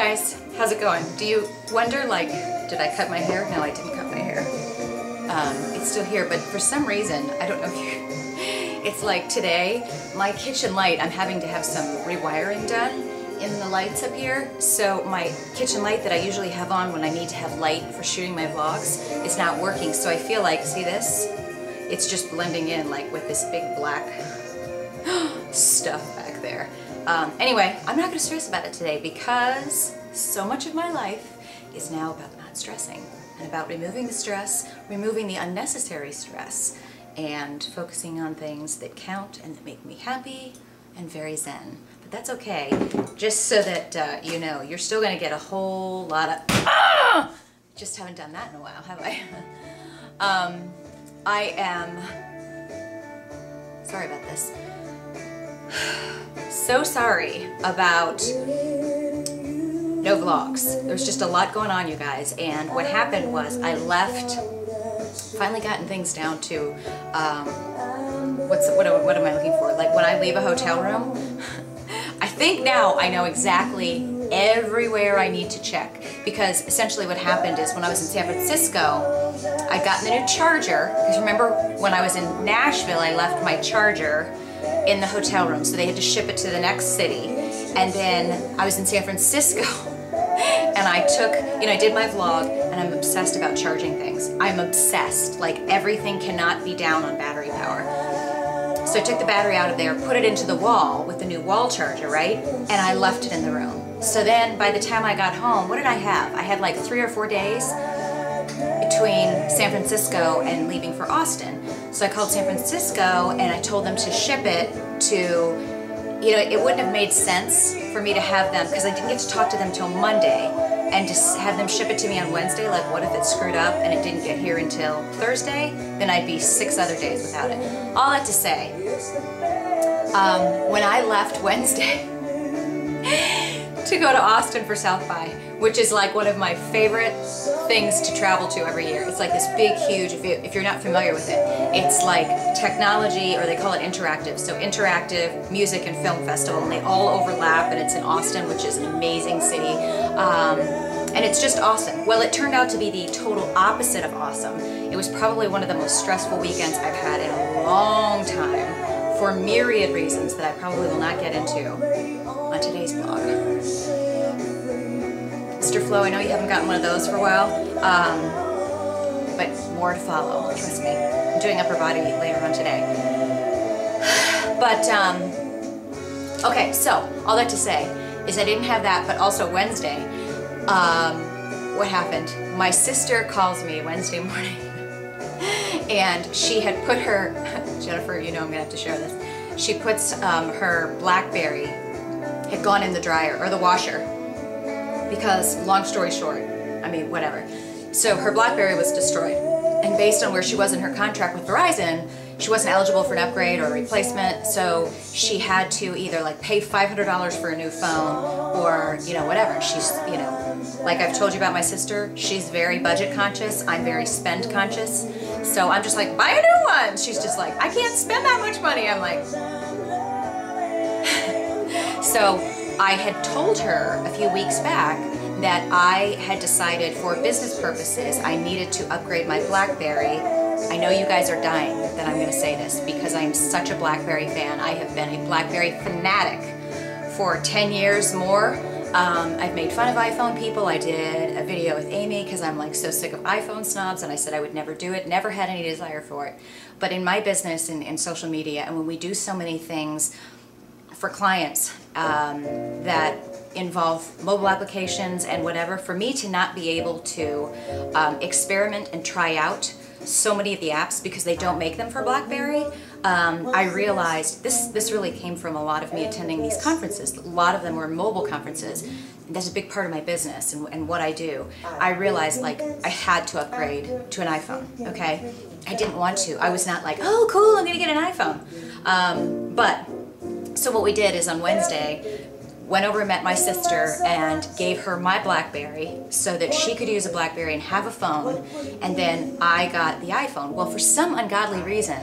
guys, how's it going? Do you wonder, like, did I cut my hair? No, I didn't cut my hair. It's still here, but for some reason, I don't know if you, it's like today, my kitchen light, I'm having to have some rewiring done in the lights up here. So my kitchen light that I usually have on when I need to have light for shooting my vlogs is not working. So I feel like, see this? It's just blending in like with this big black stuff back there. Anyway, I'm not gonna stress about it today because so much of my life is now about not stressing and about removing the stress, removing the unnecessary stress, and focusing on things that count and that make me happy and very zen. But that's okay, just so that you know, you're still gonna get a whole lot of, just haven't done that in a while, have I? I am, sorry about this. So sorry about no vlogs. There's just a lot going on, you guys, and what happened was I left, finally gotten things down to, what am I looking for? Like when I leave a hotel room, I think now I know exactly everywhere I need to check, because essentially what happened is when I was in San Francisco, I got the new charger, because remember when I was in Nashville, I left my charger in the hotel room, so they had to ship it to the next city. And then I was in San Francisco and I took, you know, I did my vlog, and I'm obsessed about charging things. I'm obsessed, like everything cannot be down on battery power. So I took the battery out of there, put it into the wall with the new wall charger, right? And I left it in the room. So then by the time I got home, what did I have? I had like 3 or 4 days between San Francisco and leaving for Austin. So I called San Francisco and I told them to ship it to, you know, it wouldn't have made sense for me to have them, because I didn't get to talk to them till Monday, and to have them ship it to me on Wednesday, like what if it screwed up and it didn't get here until Thursday? Then I'd be 6 other days without it. All that to say, when I left Wednesday to go to Austin for South by, which is like one of my favorite things to travel to every year. It's like this big, huge, if you're not familiar with it, it's like technology, or they call it interactive. So interactive music and film festival, and they all overlap, and it's in Austin, which is an amazing city. And it's just awesome. Well, it turned out to be the total opposite of awesome. It was probably one of the most stressful weekends I've had in a long time, for myriad reasons that I probably will not get into on today's vlog. Mr. Flo, I know you haven't gotten one of those for a while, but more to follow, trust me. I'm doing upper body later on today. But, okay, so, all that to say is I didn't have that, but also Wednesday, what happened? My sister calls me Wednesday morning, and she had put her, Jennifer, you know I'm gonna have to share this, she puts her BlackBerry, had gone in the dryer, or the washer, because long story short, I mean, whatever. So her BlackBerry was destroyed, and based on where she was in her contract with Verizon, she wasn't eligible for an upgrade or a replacement, so she had to either like pay $500 for a new phone, or, you know, whatever. She's, you know, like I've told you about my sister, she's very budget conscious, I'm very spend conscious, so I'm just like, buy a new one! She's just like, I can't spend that much money. I'm like, so I had told her a few weeks back that I had decided for business purposes I needed to upgrade my BlackBerry. I know you guys are dying that I'm going to say this, because I am such a BlackBerry fan. I have been a BlackBerry fanatic for 10 years more. I've made fun of iPhone people. I did a video with Amy because I'm like so sick of iPhone snobs, and I said I would never do it, never had any desire for it. But in my business and in social media, and when we do so many things for clients that involve mobile applications and whatever, for me to not be able to experiment and try out so many of the apps because they don't make them for BlackBerry, I realized this really came from a lot of me attending these conferences. A lot of them were mobile conferences, and that's a big part of my business and what I do. I realized like I had to upgrade to an iPhone, okay? I didn't want to. I was not like, oh cool, I'm gonna get an iPhone. But so what we did is on Wednesday, went over and met my sister and gave her my BlackBerry so that she could use a BlackBerry and have a phone, and then I got the iPhone. Well, for some ungodly reason,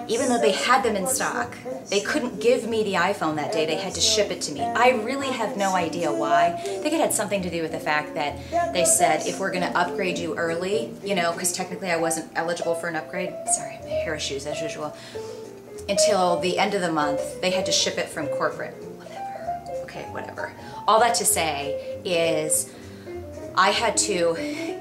even though they had them in stock, they couldn't give me the iPhone that day. They had to ship it to me. I really have no idea why. I think it had something to do with the fact that they said if we're going to upgrade you early, you know, because technically I wasn't eligible for an upgrade. Sorry, my hair issues as usual. Until the end of the month, they had to ship it from corporate. Okay, whatever. All that to say is I had to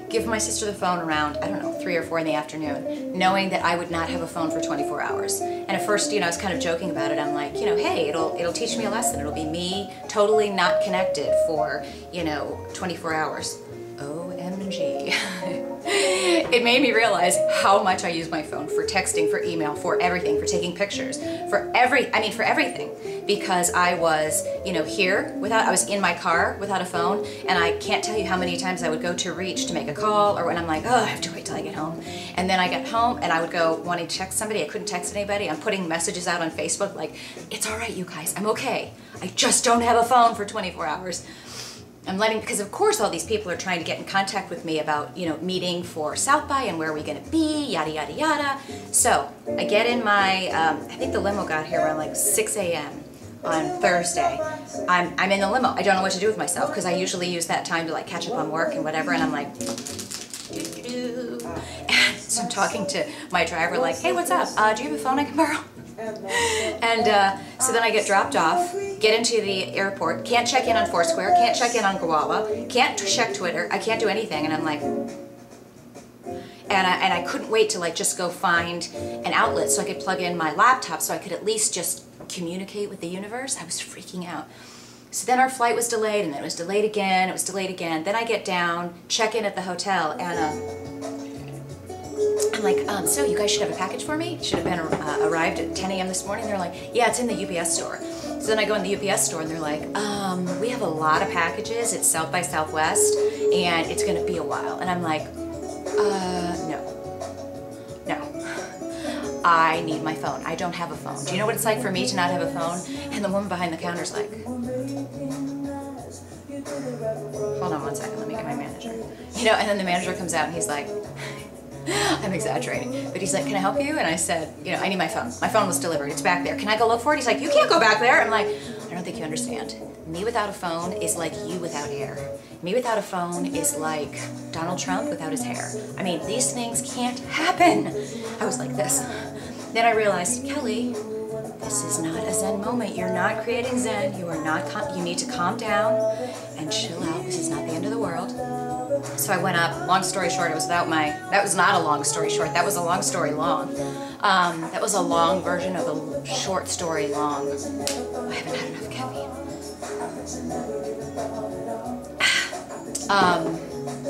give my sister the phone around, I don't know, 3 or 4 in the afternoon, knowing that I would not have a phone for 24 hours. And at first, you know, I was kind of joking about it. I'm like, you know, hey, it'll teach me a lesson. It'll be me totally not connected for, you know, 24 hours. OMG. It made me realize how much I use my phone for texting, for email, for everything, for taking pictures, for everything. Because I was, you know, I was in my car without a phone, and I can't tell you how many times I would go to reach to make a call, or when I'm like, oh, I have to wait till I get home. And then I get home and I would go wanting to text somebody. I couldn't text anybody. I'm putting messages out on Facebook like, it's all right, you guys, I'm okay. I just don't have a phone for 24 hours. Because of course all these people are trying to get in contact with me about, you know, meeting for South by and where are we going to be, yada, yada, yada. So I get in my, I think the limo got here around like 6 a.m. on Thursday. I'm in the limo. I don't know what to do with myself because I usually use that time to like catch up on work and whatever, and I'm like, and so I'm talking to my driver like, hey, what's up? Do you have a phone I can borrow? And so then I get dropped off, get into the airport, can't check in on Foursquare, can't check in on Gowalla, can't check Twitter, I can't do anything, and I'm like, and I couldn't wait to like just go find an outlet so I could plug in my laptop so I could at least just communicate with the universe. I was freaking out. So then our flight was delayed, and then it was delayed again, it was delayed again. Then I get down, check in at the hotel, and I'm like, so you guys should have a package for me? It should have been arrived at 10 a.m. this morning. They're like, yeah, it's in the UPS store. So then I go in the UPS store and they're like, we have a lot of packages. It's South by Southwest and it's gonna be a while. And I'm like, no. I need my phone. I don't have a phone. Do you know what it's like for me to not have a phone? And the woman behind the counter's like, hold on one second, let me get my manager. You know, and then the manager comes out and he's like, I'm exaggerating, but he's like, can I help you? And I said, you know, I need my phone. My phone was delivered. It's back there. Can I go look for it? He's like, you can't go back there. I'm like, I don't think you understand. Me without a phone is like you without hair. Me without a phone is like Donald Trump without his hair. I mean, these things can't happen. I was like this. Then I realized, Kelly, this is not a Zen moment. You're not creating Zen. You are not. You need to calm down and chill out. This is not the end of the world. So I went up. Long story short, it was without my. That was not a long story short. That was a long story long. That was a long version of a short story long. I haven't had enough caffeine.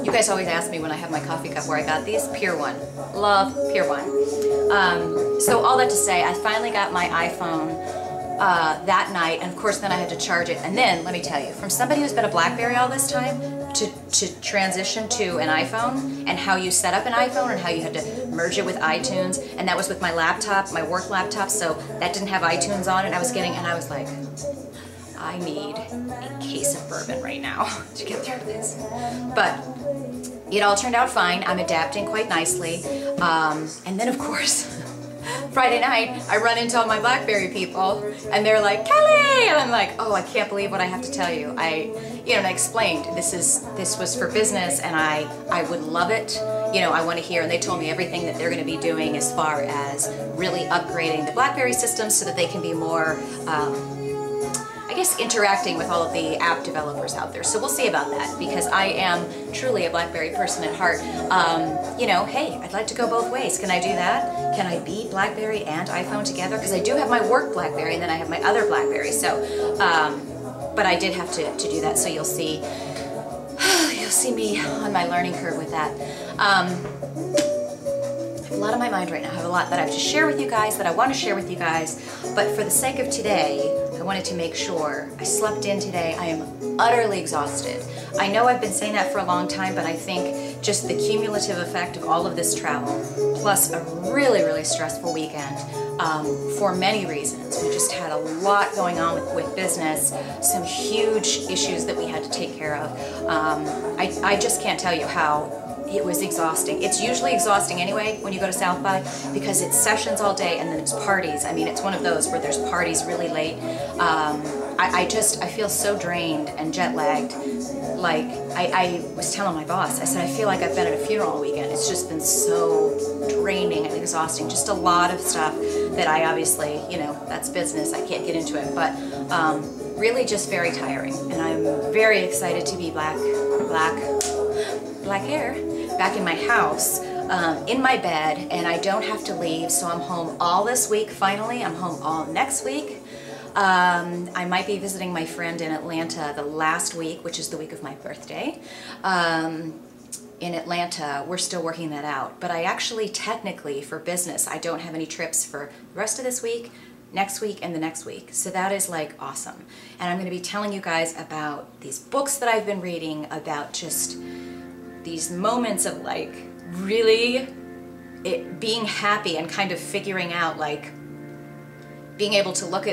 You guys always ask me when I have my coffee cup where I got these. Pure One. Love Pure One. So all that to say, I finally got my iPhone that night, and of course then I had to charge it. And then, let me tell you, from somebody who's been a BlackBerry all this time, to transition to an iPhone, and how you set up an iPhone, and how you had to merge it with iTunes, and that was with my laptop, my work laptop, so that didn't have iTunes on it. I was like, I need a case of bourbon right now to get through this. But it all turned out fine. I'm adapting quite nicely. And then of course, Friday night, I run into all my BlackBerry people and they're like, Kelly! And I'm like, oh, I can't believe what I have to tell you. And I explained, this was for business and I would love it. I want to hear, and they told me everything that they're going to be doing as far as really upgrading the BlackBerry system so that they can be more, I guess, interacting with all of the app developers out there. So we'll see about that, because I am truly a BlackBerry person at heart. Hey, I'd like to go both ways. Can I do that? Can I be BlackBerry and iPhone together? Because I do have my work BlackBerry and then I have my other BlackBerry. So, but I did have to do that. So you'll see me on my learning curve with that. I have a lot on my mind right now. I have a lot that I have to share with you guys, that I want to share with you guys. But for the sake of today, I wanted to make sure I slept in today. I am utterly exhausted. I know I've been saying that for a long time, but I think just the cumulative effect of all of this travel, plus a really, really stressful weekend, for many reasons. We just had a lot going on with business, some huge issues that we had to take care of. I just can't tell you how it was exhausting. It's usually exhausting anyway when you go to South by, because it's sessions all day and then it's parties. I mean, it's one of those where there's parties really late. I feel so drained and jet lagged. Like, I was telling my boss, I said, I feel like I've been at a funeral all weekend. It's just been so draining and exhausting. Just a lot of stuff that I obviously, you know, that's business. I can't get into it, but really just very tiring. And I'm very excited to be black hair, back in my house, in my bed, and I don't have to leave, so I'm home all this week. Finally, I'm home all next week. I might be visiting my friend in Atlanta the last week, which is the week of my birthday. In Atlanta, we're still working that out, but I actually technically, for business, I don't have any trips for the rest of this week, next week, and the next week. So that is like awesome. And I'm going to be telling you guys about these books that I've been reading, about just these moments of like really being happy and kind of figuring out, like being able to look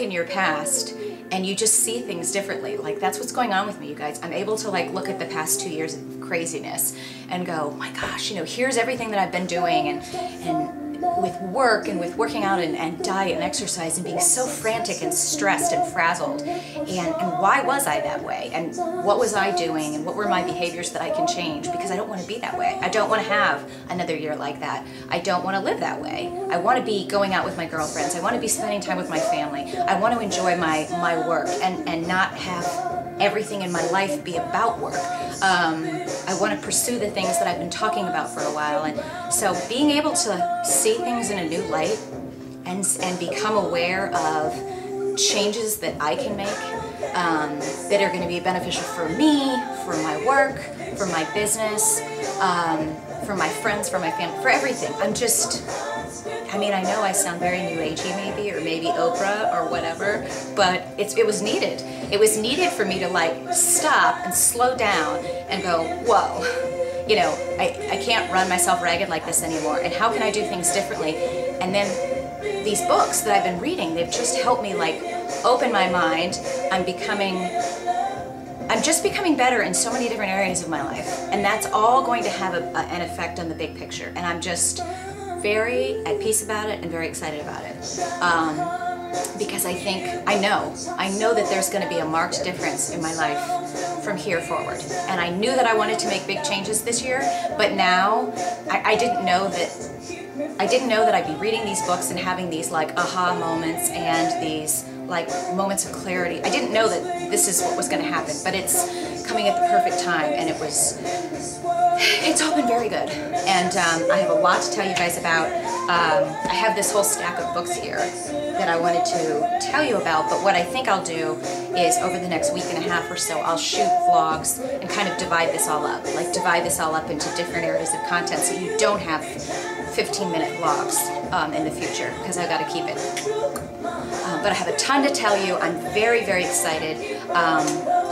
in your past and you just see things differently. Like, that's what's going on with me, you guys. I'm able to like look at the past 2 years of craziness and go, my gosh, you know, here's everything that I've been doing, and with work and with working out and diet and exercise and being so frantic and stressed and frazzled, and why was I that way, and what was I doing, and what were my behaviors that I can change, because I don't want to be that way. I don't want to have another year like that. I don't want to live that way. I want to be going out with my girlfriends. I want to be spending time with my family. I want to enjoy my work and not have everything in my life be about work. I want to pursue the things that I've been talking about for a while, and so being able to see things in a new light and become aware of changes that I can make that are going to be beneficial for me, for my work, for my business, for my friends, for my family, for everything. I mean, I know I sound very new agey maybe, or maybe Oprah or whatever, but it was needed. It was needed for me to like stop and slow down and go, whoa, you know, I can't run myself ragged like this anymore, and how can I do things differently? And then these books that I've been reading, they've just helped me like open my mind. I'm just becoming better in so many different areas of my life, and that's all going to have an effect on the big picture, and I'm just very at peace about it and very excited about it, because I know that there's going to be a marked difference in my life from here forward. And I knew that I wanted to make big changes this year, but now I didn't know that I'd be reading these books and having these like aha moments and these like moments of clarity. I didn't know that this is what was going to happen, but it's coming at the perfect time, and it's all been very good. And I have a lot to tell you guys about. I have this whole stack of books here that I wanted to tell you about, but what I think I'll do is over the next week and a half or so, I'll shoot vlogs and kind of divide this all up. Like divide this all up into different areas of content, so you don't have 15-minute vlogs in the future, because I've got to keep it. But I have a ton to tell you. I'm very, very excited.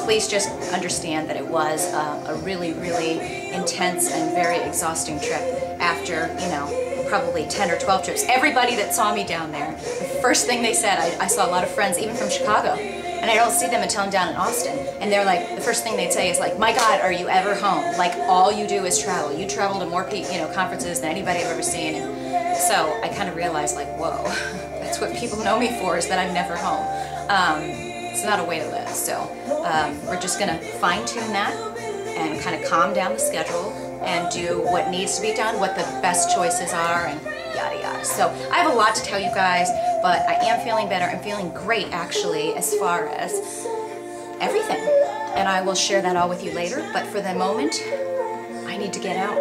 Please just understand that it was a really, really intense and very exhausting trip after, you know, probably 10 or 12 trips. Everybody that saw me down there, the first thing they said, I saw a lot of friends, even from Chicago, and I don't see them until I'm down in Austin, and they're like, the first thing they'd say is like, my God, are you ever home? Like, all you do is travel. You travel to more conferences than anybody I've ever seen. And so I kind of realized, like, whoa, that's what people know me for, is that I'm never home. It's not a way to live. So we're just gonna fine tune that and kind of calm down the schedule and do what needs to be done, what the best choices are, and yada yada. So I have a lot to tell you guys, but I am feeling better. I'm feeling great, actually, as far as everything. And I will share that all with you later, but for the moment, I need to get out.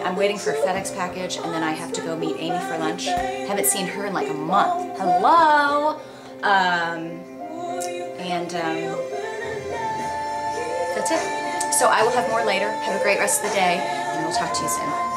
I'm waiting for a FedEx package, and then I have to go meet Amy for lunch. Haven't seen her in like a month. Hello! That's it. So I will have more later. Have a great rest of the day, and we'll talk to you soon.